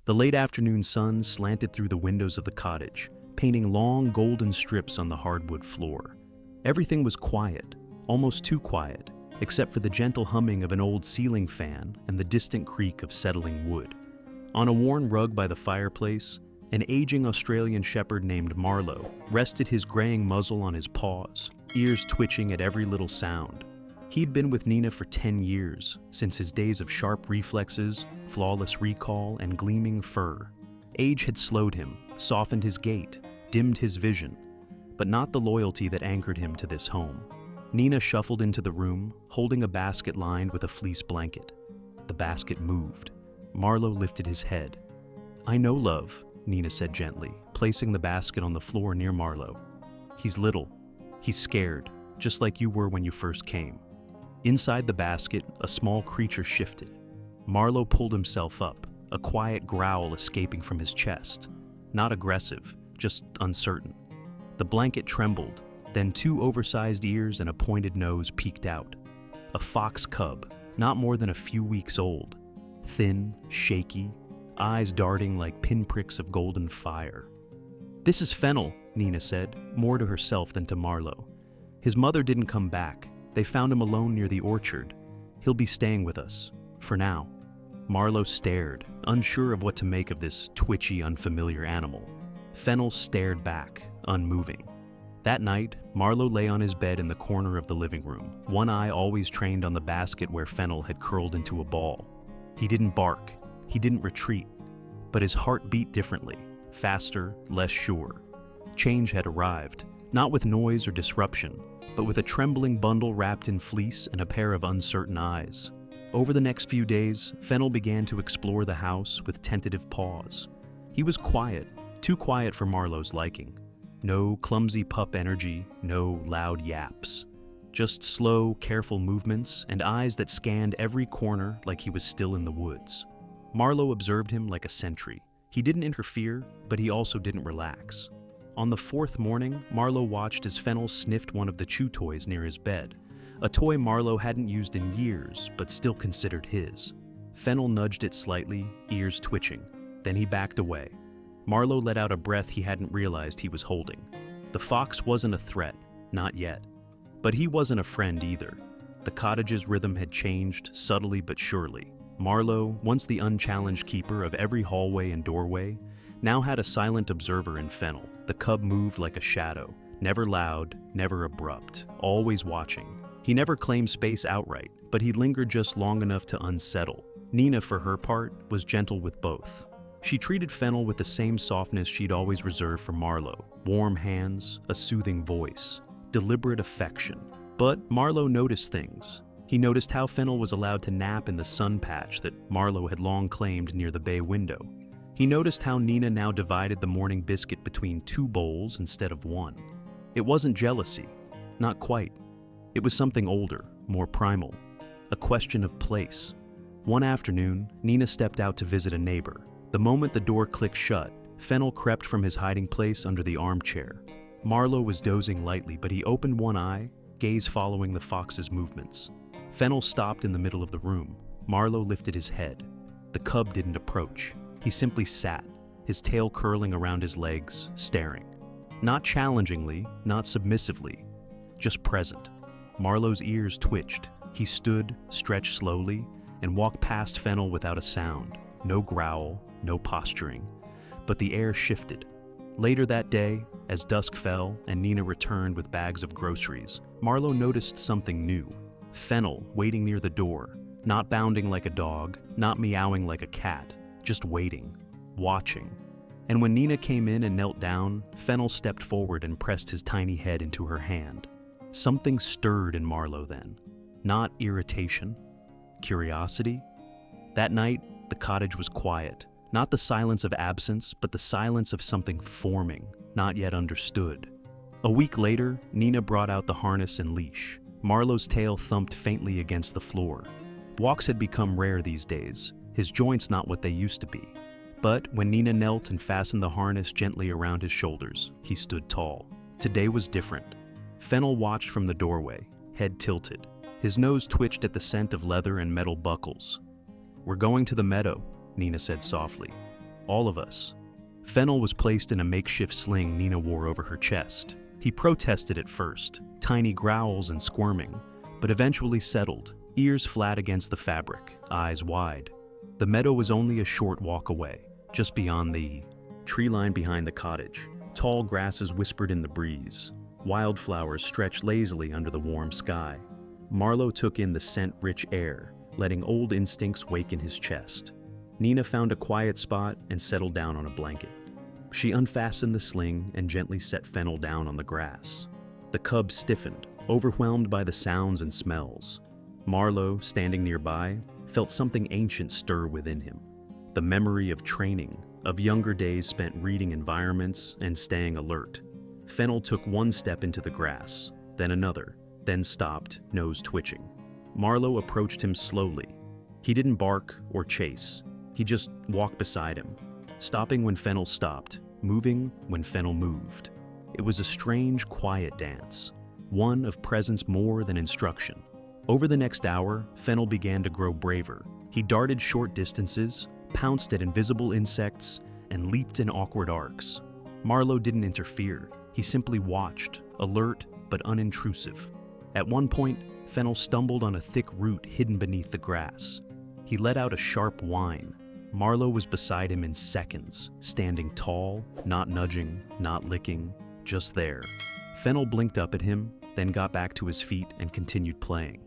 The late afternoon sun slanted through the windows of the cottage, painting long golden strips on the hardwood floor. Everything was quiet, almost too quiet, except for the gentle humming of an old ceiling fan and the distant creak of settling wood. On a worn rug by the fireplace, an aging Australian shepherd named Marlowe rested his graying muzzle on his paws, ears twitching at every little sound. He'd been with Nina for 10 years, since his days of sharp reflexes, flawless recall, and gleaming fur. Age had slowed him, softened his gait, dimmed his vision, but not the loyalty that anchored him to this home. Nina shuffled into the room, holding a basket lined with a fleece blanket. The basket moved. Marlowe lifted his head. "I know, love," Nina said gently, placing the basket on the floor near Marlowe. "He's little. He's scared, just like you were when you first came." Inside the basket, a small creature shifted. Marlowe pulled himself up, a quiet growl escaping from his chest. Not aggressive, just uncertain. The blanket trembled, then 2 oversized ears and a pointed nose peeked out. A fox cub, not more than a few weeks old. Thin, shaky, eyes darting like pinpricks of golden fire. "This is Fennel," Nina said, more to herself than to Marlowe. "His mother didn't come back. They found him alone near the orchard. He'll be staying with us, for now." Marlowe stared, unsure of what to make of this twitchy, unfamiliar animal. Fennel stared back, unmoving. That night, Marlowe lay on his bed in the corner of the living room, one eye always trained on the basket where Fennel had curled into a ball. He didn't bark, he didn't retreat, but his heart beat differently, faster, less sure. Change had arrived, not with noise or disruption, but with a trembling bundle wrapped in fleece and a pair of uncertain eyes. Over the next few days, Fennel began to explore the house with tentative paws. He was quiet, too quiet for Marlowe's liking. No clumsy pup energy, no loud yaps. Just slow, careful movements and eyes that scanned every corner like he was still in the woods. Marlowe observed him like a sentry. He didn't interfere, but he also didn't relax. On the 4th morning, Marlowe watched as Fennel sniffed one of the chew toys near his bed, a toy Marlowe hadn't used in years, but still considered his. Fennel nudged it slightly, ears twitching. Then he backed away. Marlowe let out a breath he hadn't realized he was holding. The fox wasn't a threat, not yet. But he wasn't a friend either. The cottage's rhythm had changed, subtly but surely. Marlowe, once the unchallenged keeper of every hallway and doorway, now had a silent observer in Fennel. The cub moved like a shadow, never loud, never abrupt, always watching. He never claimed space outright, but he lingered just long enough to unsettle. Nina, for her part, was gentle with both. She treated Fennel with the same softness she'd always reserved for Marlowe. Warm hands, a soothing voice, deliberate affection. But Marlowe noticed things. He noticed how Fennel was allowed to nap in the sun patch that Marlowe had long claimed near the bay window. He noticed how Nina now divided the morning biscuit between 2 bowls instead of 1. It wasn't jealousy, not quite. It was something older, more primal, a question of place. One afternoon, Nina stepped out to visit a neighbor. The moment the door clicked shut, Fennel crept from his hiding place under the armchair. Marlowe was dozing lightly, but he opened one eye, gaze following the fox's movements. Fennel stopped in the middle of the room. Marlowe lifted his head. The cub didn't approach. He simply sat, his tail curling around his legs, staring. Not challengingly, not submissively, just present. Marlowe's ears twitched. He stood, stretched slowly, and walked past Fennel without a sound. No growl, no posturing. But the air shifted. Later that day, as dusk fell and Nina returned with bags of groceries, Marlowe noticed something new. Fennel waiting near the door, not bounding like a dog, not meowing like a cat, just waiting, watching. And when Nina came in and knelt down, Fennel stepped forward and pressed his tiny head into her hand. Something stirred in Marlowe then. Not irritation, curiosity. That night, the cottage was quiet. Not the silence of absence, but the silence of something forming, not yet understood. A week later, Nina brought out the harness and leash. Marlowe's tail thumped faintly against the floor. Walks had become rare these days, his joints not what they used to be. But when Nina knelt and fastened the harness gently around his shoulders, he stood tall. Today was different. Fennel watched from the doorway, head tilted. His nose twitched at the scent of leather and metal buckles. "We're going to the meadow," Nina said softly. all of us." Fennel was placed in a makeshift sling Nina wore over her chest. He protested at first, tiny growls and squirming, but eventually settled, ears flat against the fabric, eyes wide. The meadow was only a short walk away, just beyond the tree line behind the cottage. Tall grasses whispered in the breeze. Wildflowers stretched lazily under the warm sky. Marlowe took in the scent-rich air, letting old instincts wake in his chest. Nina found a quiet spot and settled down on a blanket. She unfastened the sling and gently set Fennel down on the grass. The cub stiffened, overwhelmed by the sounds and smells. Marlowe, standing nearby, felt something ancient stir within him. The memory of training, of younger days spent reading environments and staying alert. Fennel took one step into the grass, then another, then stopped, nose twitching. Marlowe approached him slowly. He didn't bark or chase. He just walked beside him, stopping when Fennel stopped, moving when Fennel moved. It was a strange, quiet dance, one of presence more than instruction. Over the next hour, Fennel began to grow braver. He darted short distances, pounced at invisible insects, and leaped in awkward arcs. Marlowe didn't interfere. He simply watched, alert but unintrusive. At one point, Fennel stumbled on a thick root hidden beneath the grass. He let out a sharp whine. Marlowe was beside him in seconds, standing tall, not nudging, not licking, just there. Fennel blinked up at him, then got back to his feet and continued playing.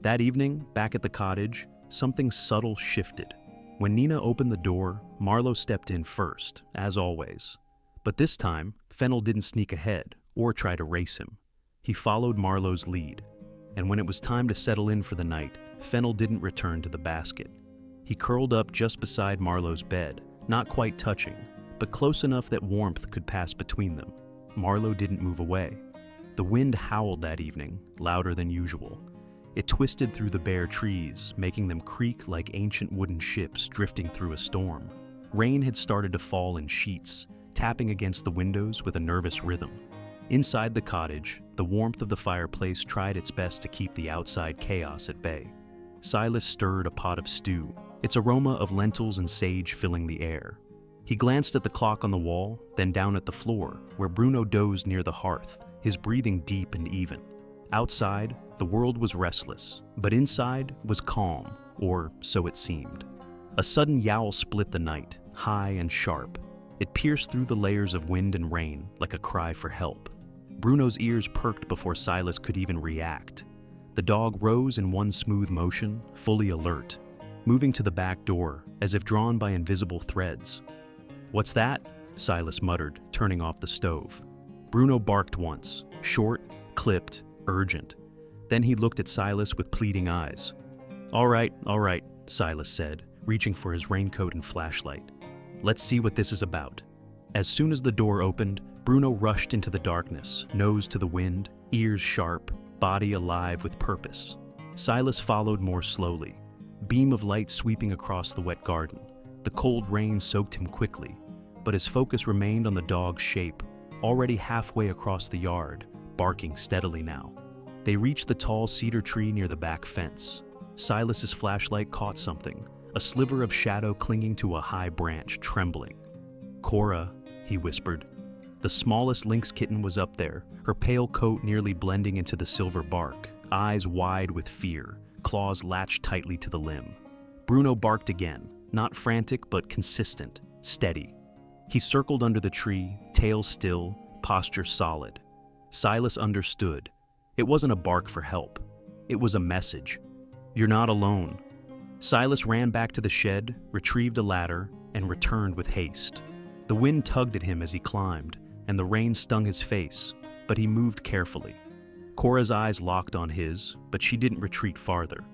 That evening, back at the cottage, something subtle shifted. When Nina opened the door, Marlowe stepped in first, as always. But this time, Fennel didn't sneak ahead or try to race him. He followed Marlowe's lead, and when it was time to settle in for the night, Fennel didn't return to the basket. He curled up just beside Marlowe's bed, not quite touching, but close enough that warmth could pass between them. Marlowe didn't move away. The wind howled that evening, louder than usual. It twisted through the bare trees, making them creak like ancient wooden ships drifting through a storm. Rain had started to fall in sheets, tapping against the windows with a nervous rhythm. Inside the cottage, the warmth of the fireplace tried its best to keep the outside chaos at bay. Silas stirred a pot of stew, its aroma of lentils and sage filling the air. He glanced at the clock on the wall, then down at the floor, where Bruno dozed near the hearth, his breathing deep and even. Outside, the world was restless, but inside was calm, or so it seemed. A sudden yowl split the night, high and sharp. It pierced through the layers of wind and rain like a cry for help. Bruno's ears perked before Silas could even react. The dog rose in one smooth motion, fully alert, moving to the back door as if drawn by invisible threads. "What's that?" Silas muttered, turning off the stove. Bruno barked once, short, clipped, urgent. Then he looked at Silas with pleading eyes. All right, Silas said, reaching for his raincoat and flashlight. "Let's see what this is about." As soon as the door opened, Bruno rushed into the darkness, nose to the wind, ears sharp, body alive with purpose. Silas followed more slowly, beam of light sweeping across the wet garden. The cold rain soaked him quickly, but his focus remained on the dog's shape, already halfway across the yard, barking steadily now. They reached the tall cedar tree near the back fence. Silas's flashlight caught something, a sliver of shadow clinging to a high branch, trembling. "Cora," he whispered. The smallest lynx kitten was up there, her pale coat nearly blending into the silver bark, eyes wide with fear, claws latched tightly to the limb. Bruno barked again, not frantic but consistent, steady. He circled under the tree, tail still, posture solid. Silas understood. It wasn't a bark for help. It was a message. "You're not alone." Silas ran back to the shed, retrieved a ladder, and returned with haste. The wind tugged at him as he climbed, and the rain stung his face, but he moved carefully. Cora's eyes locked on his, but she didn't retreat farther.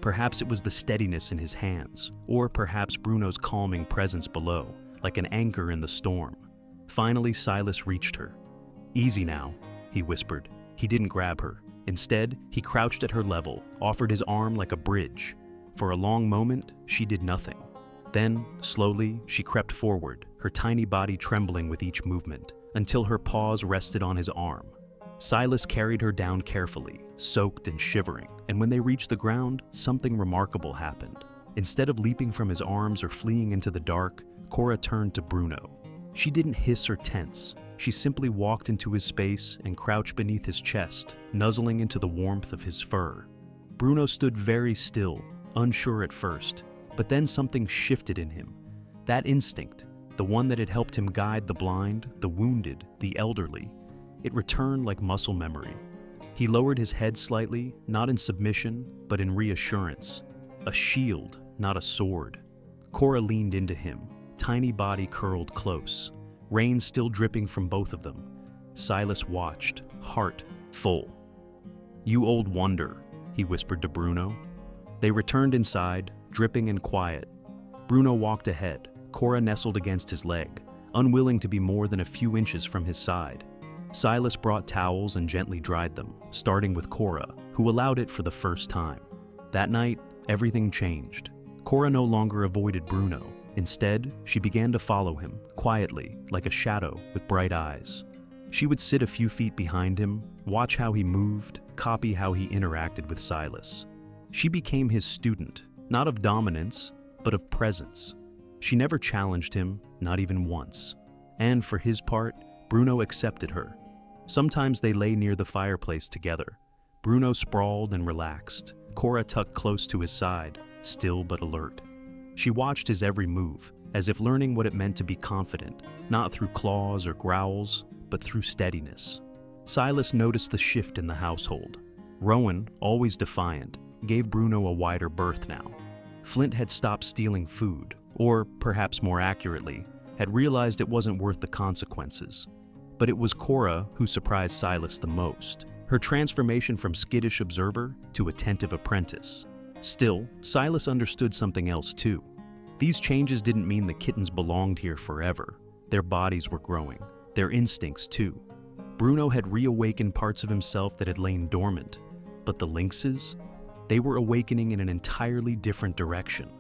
Perhaps it was the steadiness in his hands, or perhaps Bruno's calming presence below, like an anchor in the storm. Finally, Silas reached her. "Easy now," he whispered. He didn't grab her. Instead, he crouched at her level, offered his arm like a bridge. For a long moment, she did nothing. Then, slowly, she crept forward, her tiny body trembling with each movement, until her paws rested on his arm. Silas carried her down carefully, soaked and shivering, and when they reached the ground, something remarkable happened. Instead of leaping from his arms or fleeing into the dark, Cora turned to Bruno. She didn't hiss or tense. She simply walked into his space and crouched beneath his chest, nuzzling into the warmth of his fur. Bruno stood very still, unsure at first, but then something shifted in him. That instinct, the one that had helped him guide the blind, the wounded, the elderly, it returned like muscle memory. He lowered his head slightly, not in submission, but in reassurance. A shield, not a sword. Cora leaned into him, tiny body curled close, rain still dripping from both of them. Silas watched, heart full. "You old wonder," he whispered to Bruno. They returned inside, dripping and quiet. Bruno walked ahead, Cora nestled against his leg, unwilling to be more than a few inches from his side. Silas brought towels and gently dried them, starting with Cora, who allowed it for the first time. That night, everything changed. Cora no longer avoided Bruno. Instead, she began to follow him, quietly, like a shadow with bright eyes. She would sit a few feet behind him, watch how he moved, copy how he interacted with Silas. She became his student, not of dominance, but of presence. She never challenged him, not even once. And for his part, Bruno accepted her. Sometimes they lay near the fireplace together. Bruno sprawled and relaxed, Cora tucked close to his side, still but alert. She watched his every move, as if learning what it meant to be confident, not through claws or growls, but through steadiness. Silas noticed the shift in the household. Rowan, always defiant, gave Bruno a wider berth now. Flint had stopped stealing food, or, perhaps more accurately, had realized it wasn't worth the consequences. But it was Cora who surprised Silas the most, her transformation from skittish observer to attentive apprentice. Still, Silas understood something else too. These changes didn't mean the kittens belonged here forever. Their bodies were growing, their instincts too. Bruno had reawakened parts of himself that had lain dormant, but the lynxes? They were awakening in an entirely different direction.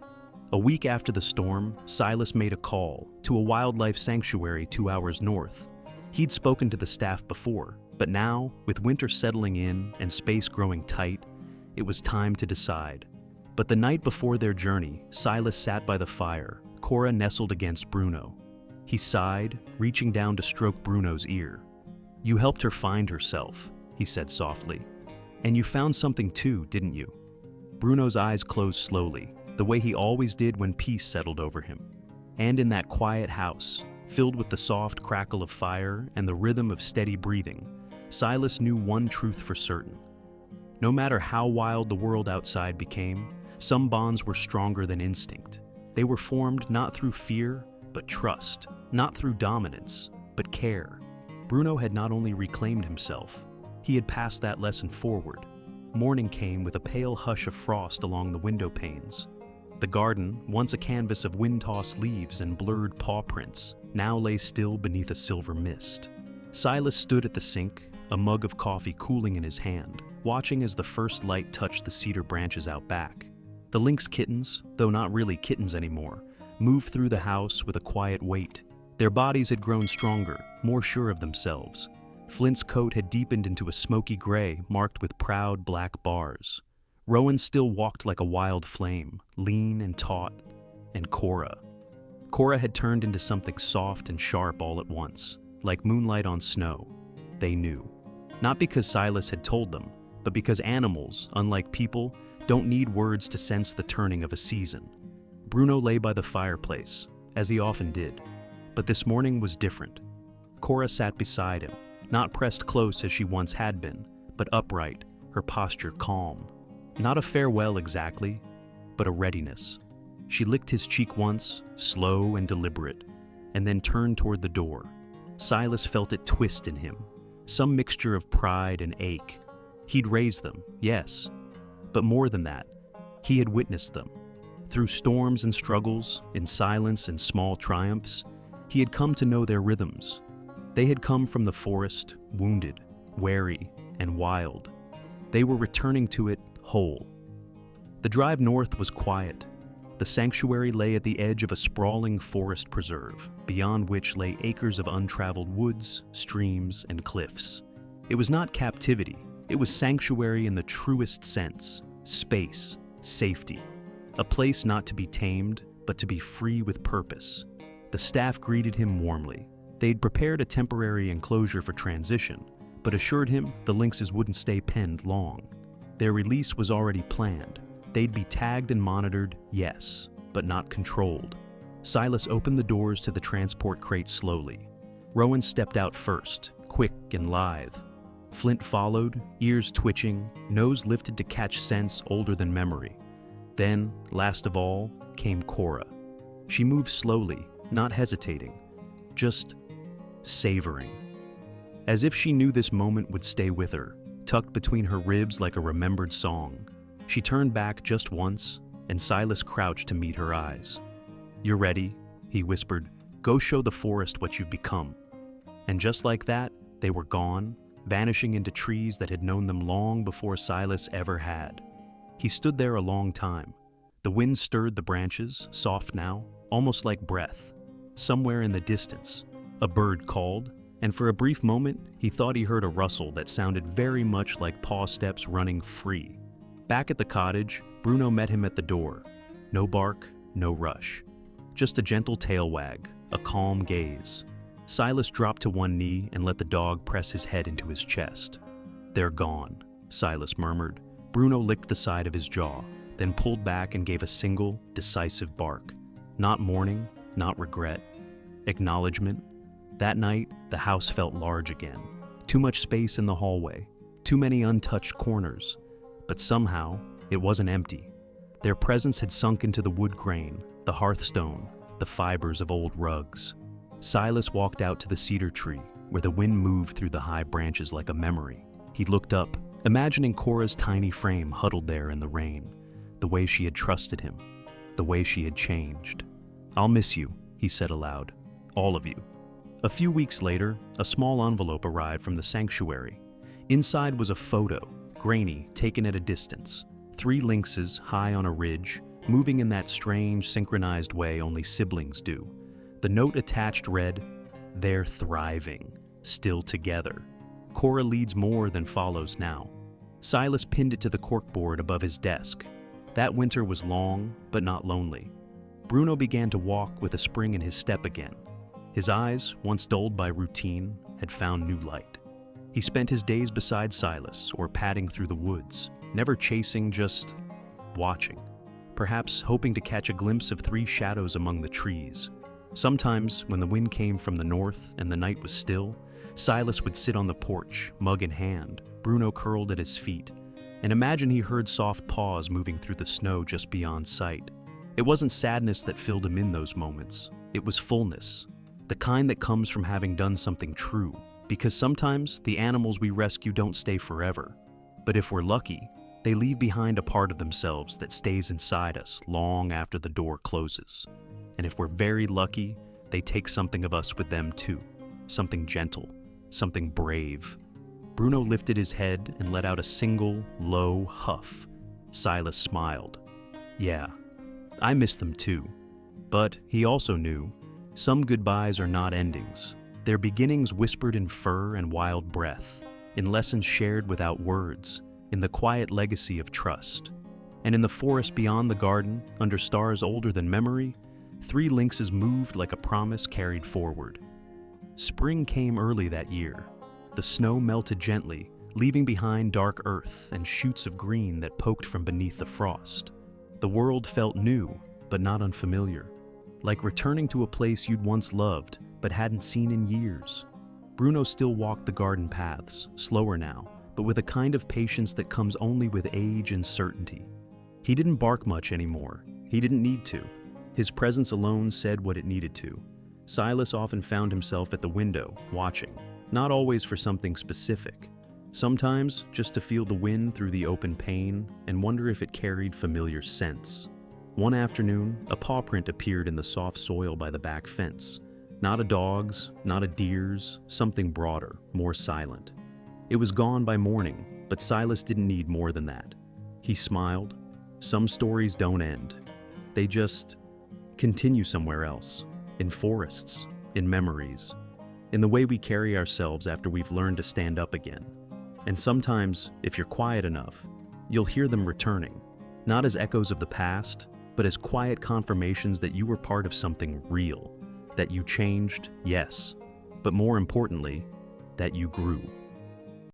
A week after the storm, Silas made a call to a wildlife sanctuary 2 hours north. He'd spoken to the staff before, but now, with winter settling in and space growing tight, it was time to decide. But the night before their journey, Silas sat by the fire, Cora nestled against Bruno. He sighed, reaching down to stroke Bruno's ear. "You helped her find herself," he said softly. "And you found something too, didn't you?" Bruno's eyes closed slowly, the way he always did when peace settled over him. And in that quiet house, filled with the soft crackle of fire and the rhythm of steady breathing, Silas knew one truth for certain. No matter how wild the world outside became, some bonds were stronger than instinct. They were formed not through fear, but trust, not through dominance, but care. Bruno had not only reclaimed himself, he had passed that lesson forward. Morning came with a pale hush of frost along the window panes. The garden, once a canvas of wind-tossed leaves and blurred paw prints, now lay still beneath a silver mist. Silas stood at the sink, a mug of coffee cooling in his hand, watching as the first light touched the cedar branches out back. The lynx kittens, though not really kittens anymore, moved through the house with a quiet weight. Their bodies had grown stronger, more sure of themselves. Flint's coat had deepened into a smoky gray marked with proud black bars. Rowan still walked like a wild flame, lean and taut. And Cora had turned into something soft and sharp all at once, like moonlight on snow. They knew. Not because Silas had told them, but because animals, unlike people, don't need words to sense the turning of a season. Bruno lay by the fireplace, as he often did. But this morning was different. Cora sat beside him, not pressed close as she once had been, but upright, her posture calm. Not a farewell exactly, but a readiness. She licked his cheek once, slow and deliberate, and then turned toward the door. Silas felt it twist in him, some mixture of pride and ache. He'd raised them, yes, but more than that, he had witnessed them. Through storms and struggles, in silence and small triumphs, he had come to know their rhythms. They had come from the forest, wounded, wary, and wild. They were returning to it whole. The drive north was quiet. The sanctuary lay at the edge of a sprawling forest preserve, beyond which lay acres of untraveled woods, streams, and cliffs. It was not captivity. It was sanctuary in the truest sense. Space, safety. A place not to be tamed, but to be free with purpose. The staff greeted him warmly. They'd prepared a temporary enclosure for transition, but assured him the lynxes wouldn't stay penned long. Their release was already planned. They'd be tagged and monitored, yes, but not controlled. Silas opened the doors to the transport crate slowly. Rowan stepped out first, quick and lithe. Flint followed, ears twitching, nose lifted to catch scents older than memory. Then, last of all, came Cora. She moved slowly, not hesitating, just savoring. As if she knew this moment would stay with her, tucked between her ribs like a remembered song. She turned back just once, and Silas crouched to meet her eyes. "You're ready," he whispered. "Go show the forest what you've become." And just like that, they were gone, vanishing into trees that had known them long before Silas ever had. He stood there a long time. The wind stirred the branches, soft now, almost like breath. Somewhere in the distance, a bird called, and for a brief moment, he thought he heard a rustle that sounded very much like paw steps running free. Back at the cottage, Bruno met him at the door. No bark, no rush. Just a gentle tail wag, a calm gaze. Silas dropped to one knee and let the dog press his head into his chest. "They're gone," Silas murmured. Bruno licked the side of his jaw, then pulled back and gave a single, decisive bark. Not mourning, not regret. Acknowledgement. That night, the house felt large again. Too much space in the hallway. Too many untouched corners. But somehow, it wasn't empty. Their presence had sunk into the wood grain, the hearthstone, the fibers of old rugs. Silas walked out to the cedar tree, where the wind moved through the high branches like a memory. He looked up, imagining Cora's tiny frame huddled there in the rain, the way she had trusted him, the way she had changed. "I'll miss you," he said aloud. "All of you." A few weeks later, a small envelope arrived from the sanctuary. Inside was a photo, grainy, taken at a distance. 3 lynxes high on a ridge, moving in that strange, synchronized way only siblings do. The note attached read, "They're thriving, still together. Cora leads more than follows now." Silas pinned it to the corkboard above his desk. That winter was long, but not lonely. Bruno began to walk with a spring in his step again. His eyes, once dulled by routine, had found new light. He spent his days beside Silas or padding through the woods, never chasing, just watching, perhaps hoping to catch a glimpse of 3 shadows among the trees. Sometimes, when the wind came from the north and the night was still, Silas would sit on the porch, mug in hand, Bruno curled at his feet, and imagine he heard soft paws moving through the snow just beyond sight. It wasn't sadness that filled him in those moments. It was fullness, the kind that comes from having done something true, because sometimes the animals we rescue don't stay forever. But if we're lucky, they leave behind a part of themselves that stays inside us long after the door closes. And if we're very lucky, they take something of us with them too. Something gentle, something brave. Bruno lifted his head and let out a single, low huff. Silas smiled. "Yeah, I miss them too." But he also knew, some goodbyes are not endings. They're beginnings whispered in fur and wild breath, in lessons shared without words, in the quiet legacy of trust. And in the forest beyond the garden, under stars older than memory, 3 lynxes moved like a promise carried forward. Spring came early that year. The snow melted gently, leaving behind dark earth and shoots of green that poked from beneath the frost. The world felt new, but not unfamiliar, like returning to a place you'd once loved, but hadn't seen in years. Bruno still walked the garden paths, slower now, but with a kind of patience that comes only with age and certainty. He didn't bark much anymore. He didn't need to. His presence alone said what it needed to. Silas often found himself at the window, watching, not always for something specific. Sometimes just to feel the wind through the open pane and wonder if it carried familiar scents. One afternoon, a paw print appeared in the soft soil by the back fence. Not a dog's, not a deer's, something broader, more silent. It was gone by morning, but Silas didn't need more than that. He smiled. Some stories don't end. They just continue somewhere else, in forests, in memories, in the way we carry ourselves after we've learned to stand up again. And sometimes, if you're quiet enough, you'll hear them returning, not as echoes of the past, but as quiet confirmations that you were part of something real, That you changed, yes, but more importantly, that you grew.